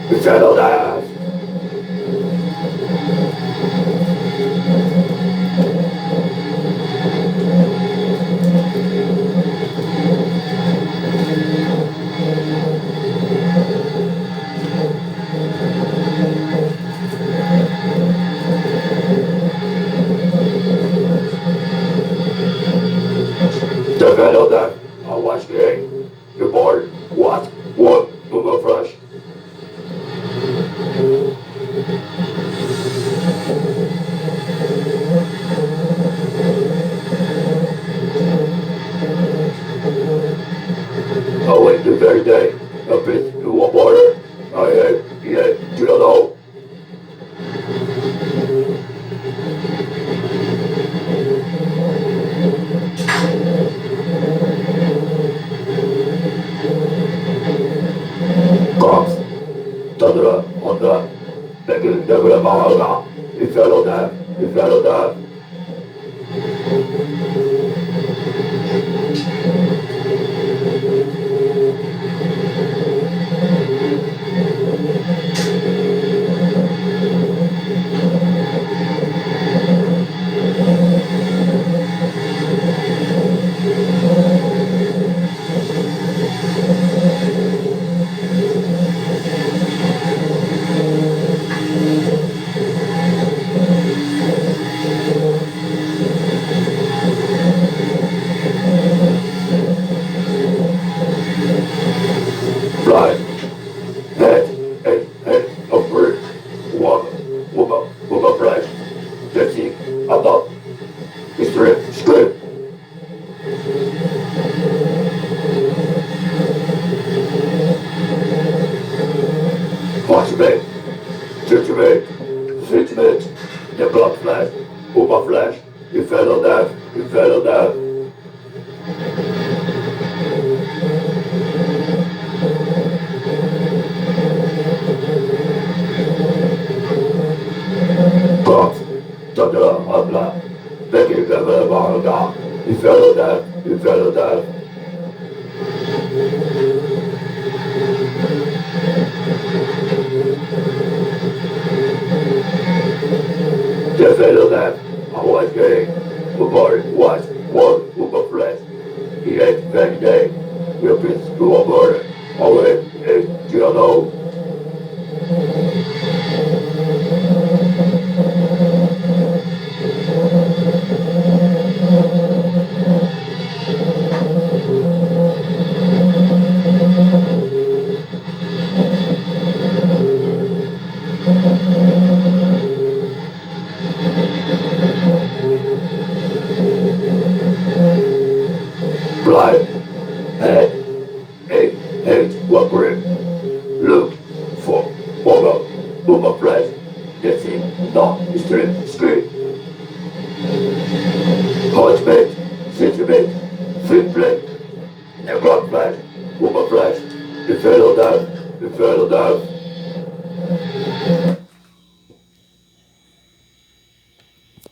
Settle down. Settle down. I watch game. You're bored. What? What? Move fresh. I wait the very day. A bit to a border. I hate, yeah, do you know? Cops. Tadra, Honda. Begin the Mahaga. You fellow them. You fellow them. Fly. Head, upward. Woman, flash. Jesse, adopt. Strip. Watchmate. Treatment. The blood flash. Woman flash. You fellow that. Cops. Tadra, habla. Begin the Mahaga. You fellow that. The fellow that. I was getting. What? Woman flash. He ate very day. We'll be through a border. Away, do you know? Fly. Head, what grip? Look for woman flash. That's it. No, strip. Hotmate, flip blade. The blood flash, woman flash. You fellow down.